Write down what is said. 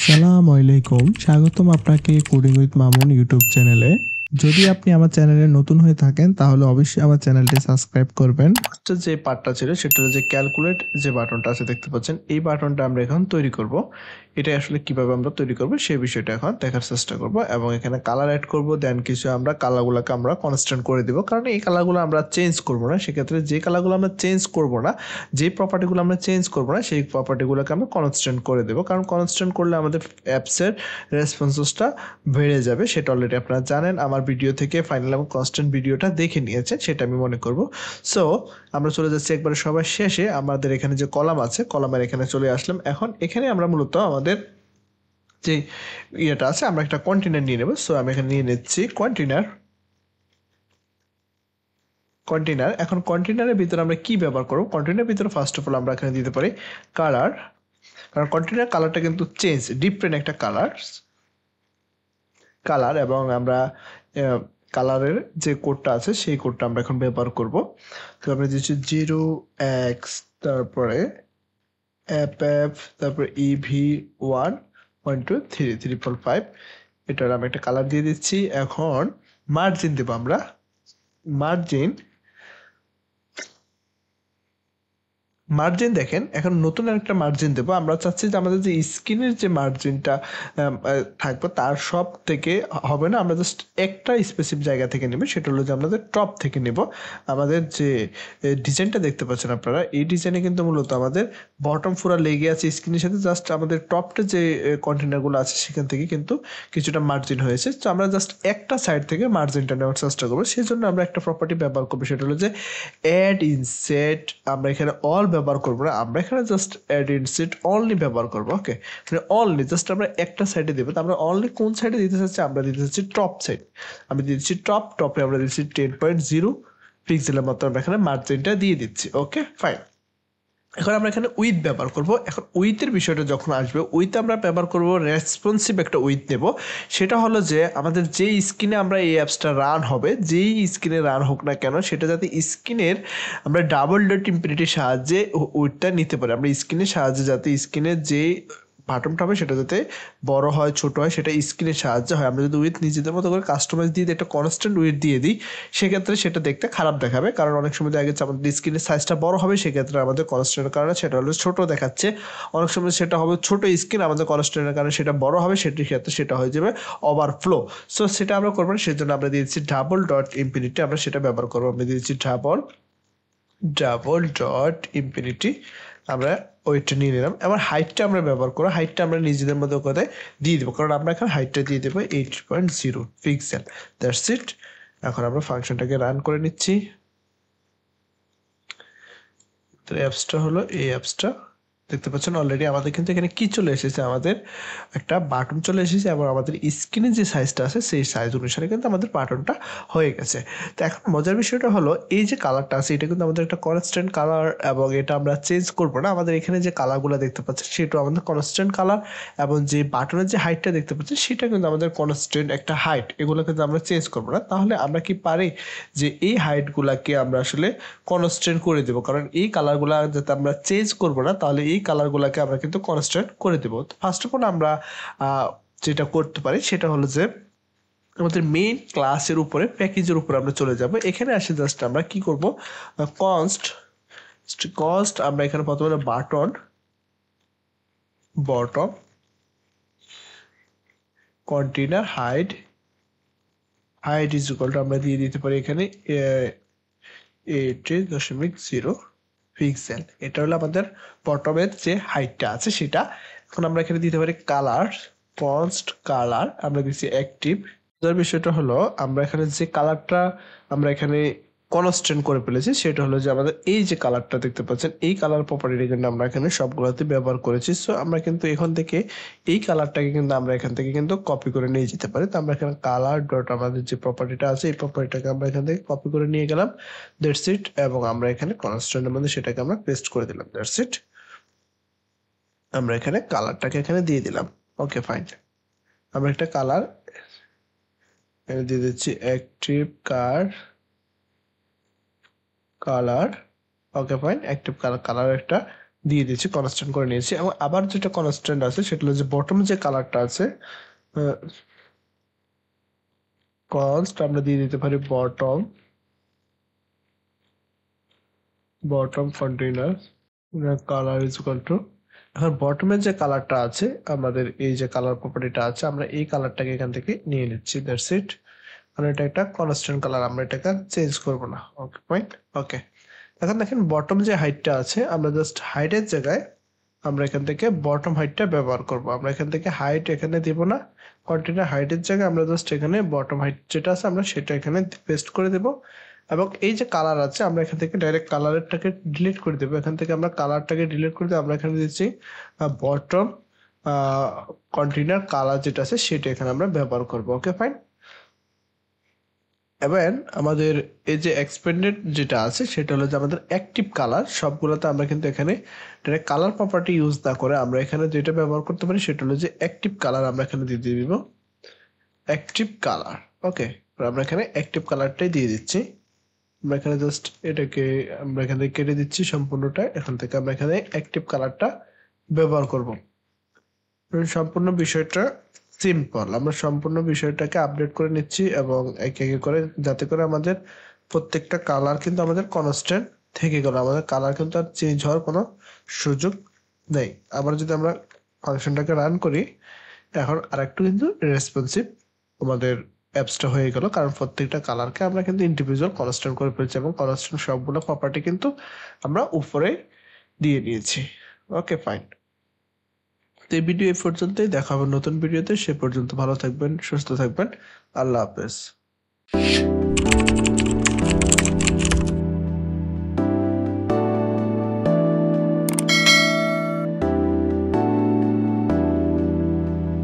আসসালামু আলাইকুম, স্বাগতম আপনাকে কোডিং উইথ মামুন ইউটিউব চ্যানেলে। যদি আপনি আমার চ্যানেলে নতুন হয়ে থাকেন তাহলে অবশ্যই আমার চ্যানেলটি সাবস্ক্রাইব করবেন। ফার্স্টে যে পার্টটা ছিল সেটা হলো যে ক্যালকুলেট যে বাটনটা আছে দেখতে পাচ্ছেন, এই বাটনটা আমরা এখন তৈরি করব। এটা আসলে কিভাবে আমরা তৈরি করব সেই বিষয়টা এখন দেখার চেষ্টা করব এবং এখানে কালার অ্যাড করব। দেন কিছু আমরা কালারগুলোকে আমরা কনস্ট্যান্ট করে দেব, কারণ এই কালারগুলো আমরা চেঞ্জ করব না। সেক্ষেত্রে যে কালারগুলো আমরা চেঞ্জ করব না, যে প্রপার্টিগুলো আমরা চেঞ্জ করব না, সেই প্রপার্টিগুলোকে আমরা কনস্ট্যান্ট করে দেব, কারণ কনস্ট্যান্ট করলে আমাদের অ্যাপসের রেসপন্সটা বেড়ে যাবে। সেটা অলরেডি আপনারা জানেন, আমার ভিডিও থেকে ফাইনাল এবং কনস্ট্যান্ট ভিডিওটা দেখে নিয়েছেন, সেটা আমি মনে করব। সো আমরা চলে যাচ্ছি একবারে সবার শেষে। আমাদের এখানে যে কলাম আছে, কলামের এখানে চলে আসলাম। এখন এখানে আমরা মূলত আমাদের যে ইয়েটা আছে, আমরা একটা কন্টেনার নিয়ে নেব। সো আমি এখানে নিয়ে নিচ্ছি কন্টেনার। এখন কন্টেনারের ভিতরে আমরা কি ব্যবহার করব? কন্টেনারের ভিতরে ফার্স্ট অফ অল আমরা এখানে দিতে পারি কালার, কারণ কন্টেনার কালারটা কিন্তু চেঞ্জ, ডিফারেন্ট একটা কালার এবং আমরা কালারের যে কোডটা আছে সেই কোডটা আমরা এখন ব্যবহার করব। তো আমরা দিচ্ছি 0x, তারপরে FF, তারপরে EV1.23345, এটার আমি একটা কালার দিয়ে দিচ্ছি। এখন মার্জিন দেব আমরা, মার্জিন দেখেন, এখন নতুন একটা মার্জিন দেবো। আমরা চাচ্ছি যে আমাদের যে স্ক্রিনের যে মার্জিনটা থাকবে তার সব থেকে হবে না, আমরা জাস্ট একটা স্পেসিফিক জায়গা থেকে নেব, সেটা হলো যে আমাদের টপ থেকে নেব। আমাদের যে ডিজাইনটা দেখতে পাচ্ছেন আপনারা, এই ডিজাইনে কিন্তু মূলত আমাদের বটম পুরো লেগে আছে স্ক্রিনের সাথে, জাস্ট আমাদের টপটা যে কন্টেনারগুলো আছে সেখান থেকে কিন্তু কিছুটা মার্জিন হয়েছে। তো আমরা জাস্ট একটা সাইড থেকে মার্জিনটা নেওয়ার চেষ্টা করবো। সেই জন্য আমরা একটা প্রপার্টি ব্যবহার করবো, সেটা হলো যে অ্যাড ইনসেট। আমরা এখানে অল ব্যবহার করবো না, আমরা এখানে জাস্ট অ্যাড ইনসেট অনলি ব্যবহার করবো। ওকে, মানে অনলি জাস্ট আমরা একটা সাইডে দেবো। তো আমরা অনলি কোন সাইডে দিতে চাচ্ছি? আমরা দিতে চাচ্ছি টপ সাইড। আমি দিচ্ছি টপে আমরা দিচ্ছি 10.0 পিক্সেলের মতো আমরা এখানে মার্জিনটা দিয়ে দিচ্ছি। Okay fine. এখন আমরা এখানে উইথ ব্যবহার করব। এখন উইথের বিষয়টা যখন আসবে, উইথ আমরা ব্যবহার করব রেসপন্সিভ একটা উইথ নেব। সেটা হলো যে আমাদের যে স্ক্রিনে আমরা এই অ্যাপসটা রান হবে, যেই স্ক্রিনে রান হোক না কেন, সেটা যাতে স্ক্রিনের আমরা ডাবল ডট ইনফিনিটির সাহায্যে উইথটা নিতে পারি। আমরা স্ক্রিনের সাহায্যে যাতে স্ক্রিনের যে বাটনটা হবে সেটা যাতে বড় হয় ছোট হয় সেটা স্ক্রিনের সাহায্যে হয়। আমরা যদি উইথ নিজেদের মতো করে কাস্টমাইজ দিয়ে একটা কনস্ট্যান্ট উইথ দিয়ে দিই, সেক্ষেত্রে সেটা দেখতে খারাপ দেখাবে, কারণ অনেক সময় দেখা গেছে আমাদের স্ক্রিনের সাইজটা বড় হবে, সেক্ষেত্রে আমাদের কনস্ট্যান্টের কারণে সেটা হলো ছোট দেখাচ্ছে। অনেক সময় সেটা হবে ছোট স্ক্রিন, আমাদের কনস্ট্যান্টের কারণে সেটা বড় হবে, সেটির ক্ষেত্রে সেটা হয়ে যাবে ওভারফ্লো। সো সেটা আমরা করবো না, সেজন্য আমরা দিয়েছি ডাবল ডট ইনফিনিটি, আমরা সেটা ব্যবহার করবো। আমরা দিয়েছি ডাবল ডট ইনফিনিটি, আমরা ওইটা নিয়ে নিলাম। এবার হাইটটা আমরা ব্যবহার করবো, হাইটটা আমরা নিজেদের মতো করে দিয়ে দেবো, কারণ আমরা এখন হাইটটা দিয়ে দেবো 8.0 পিক্সেল। That's it. এখন আমরা ফাংশনটাকে রান করে নিচ্ছি। তো অ্যাপসটা হলো এই অ্যাপসটা দেখতে পাচ্ছেন অলরেডি আমাদের কিন্তু এখানে কি চলে এসেছে, আমাদের একটা বাটন চলে এসেছে এবং আমাদের স্ক্রিনে যে সাইজটা আছে সেই সাইজ অনুসারে কিন্তু আমাদের বাটনটা হয়ে গেছে। তো এখন মজার বিষয়টা হলো এই যে কালারটা আছে এটা কিন্তু আমাদের একটা কনস্ট্যান্ট কালার এবং এটা আমরা চেঞ্জ করবো না। আমাদের এখানে যে কালারগুলো দেখতে পাচ্ছেন সেটা আমাদের কনস্ট্যান্ট কালার, এবং যে বাটনের যে হাইটটা দেখতে পাচ্ছেন সেটা কিন্তু আমাদের কনস্ট্যান্ট একটা হাইট, এগুলো কিন্তু আমরা চেঞ্জ করবো না। তাহলে আমরা কি পারি যে এই হাইটগুলোকে আমরা আসলে কনস্ট্যান্ট করে দেবো, কারণ এই কালারগুলো যাতে আমরা চেঞ্জ করবো না, তাহলে এই কালারগুলোকে আমরা কিন্তু কনস্ট্যান্ট করে দেবো। তো ফার্স্ট অফ অল আমরা যেটা করতে পারি সেটা হলো যে আমাদের মেইন ক্লাসের উপরে প্যাকেজের উপরে আমরা চলে যাব। এখানে আসে জাস্ট আমরা কি করব, কস্ট আমরা এখানে প্রথমে bottom container height is equal to আমরা দিয়ে দিতে পারি এখানে 8.0 পিক্সেল। এটা হলো আমাদের বটমের যে হাইটটা আছে সেটা। এখন আমরা এখানে দিতে পারি কালার আমরা দিচ্ছি অ্যাক্টিভ। বিষয়টা হলো আমরা এখানে যে কালারটা আমরা এখানে কনস্ট্যান্ট করে ফেলেছি সেটা হলো যে আমাদের এই যে কালারটা দেখতে পাচ্ছেন, এই কালার প্রপার্টিটা কিন্তু আমরা এখানে সবগুলোতে ব্যবহার করেছি। সো আমরা কিন্তু এখান থেকে এই কালারটাকে কিন্তু আমরা এখান থেকে কিন্তু কপি করে নিয়ে যেতে পারি। তো আমরা এখানে কালার ডট আমাদের যে প্রপার্টিটা আছে এই প্রপার্টিটাকে আমরা এখান থেকে কপি করে নিয়ে গেলাম। That's it. এবং আমরা এখানে কনস্ট্যান্টের মধ্যে সেটাকে আমরা পেস্ট করে দিলাম। That's it. আমরা এখানে কালারটাকে এখানে দিয়ে দিলাম। Okay fine. আমরা একটা কালার দিয়ে দিচ্ছি active colour. Okay fine, active colour একটা দিয়ে দিচ্ছি, কনস্ট্যান্ট করে নিয়েছি। এবং আবার যেটা কনস্ট্যান্ট আছে সেটা হলো যে বটম যে কালারটা আছে কনস্ট আমরা দিয়ে দিতে পারি bottom container colour is equal to, এখন বটমের যে কালারটা আছে আমাদের এই যে কালার প্রপার্টিটা আছে আমরা এই কালারটাকে এখান থেকে নিয়ে নিচ্ছি, দ্যাটস ইট। কারণ এটা একটা কনস্ট্যান্ট কালার, আমরা এটাকে চেঞ্জ করব না। ওকে পয়েন্ট। ওকে, এখন দেখেন বটম যে হাইটটা আছে আমরা জাস্ট হাইটের জায়গায় আমরা এখান থেকে বটম হাইটটা ব্যবহার করব। আমরা এখান থেকে হাইট এখানে দিব না, কন্টেনার হাইটের জায়গায় আমরা জাস্ট এখানে বটম হাইট যেটা আছে আমরা সেটা এখানে পেস্ট করে দেব। এবং এই যে কালার আছে আমরা এখান থেকে ডাইরেক্ট কালারটাকে ডিলিট করে দেবো। এখান থেকে আমরা কালারটাকে ডিলিট করে দেবো, আমরা এখানে দিচ্ছি বটম কন্টেনার কালার যেটা আছে সেটা এখানে আমরা ব্যবহার করব। Okay fine. এবার আমাদের এই যে এক্সপেন্ডেড যেটা আছে সেটা হলো যে আমাদের অ্যাক্টিভ কালার, সবগুলোতে আমরা কিন্তু এখানে ডাইরেক্ট কালার প্রপার্টি ইউজ না করে আমরা এখানে যেটা ব্যবহার করতে পারি সেটা হলো যে অ্যাক্টিভ কালার, আমরা এখানে দিয়ে দিব অ্যাক্টিভ কালার। ওকে, আমরা এখানে অ্যাক্টিভ কালারটাই দিয়ে দিচ্ছি। আমরা এখানে জাস্ট এটাকে আমরা এখান থেকে কেটে দিচ্ছি সম্পূর্ণটা, এখান থেকে আমরা এখানে অ্যাক্টিভ কালারটা ব্যবহার করব। সম্পূর্ণ বিষয়টা সিম্পল, আমরা সম্পূর্ণ বিষয়টাকে আপডেট করে নিচ্ছি এবং একে একে করে যাতে করে আমাদের প্রত্যেকটা কালার কিন্তু আমাদের কনস্ট্যান্ট থেকে গেল, আমাদের কালার কিন্তু আর চেঞ্জ হওয়ার কোনো সুযোগ নেই। আবার যদি আমরা ফাংশনটাকে রান করি এখন আরেকটু কিন্তু রেসপন্সিভ আমাদের অ্যাপসটা হয়ে গেল, কারণ প্রত্যেকটা কালারকে আমরা কিন্তু ইন্ডিভিজুয়াল কনস্ট্যান্ট করে ফেলছি এবং কনস্ট্যান্ট সবগুলো প্রপার্টি কিন্তু আমরা উপরে দিয়ে দিয়েছি। Okay fine. তো এই ভিডিও এই পর্যন্তই, দেখা হবে নতুন ভিডিওতে। সে পর্যন্ত ভালো থাকবেন, সুস্থ থাকবেন। আল্লাহ হাফেজ।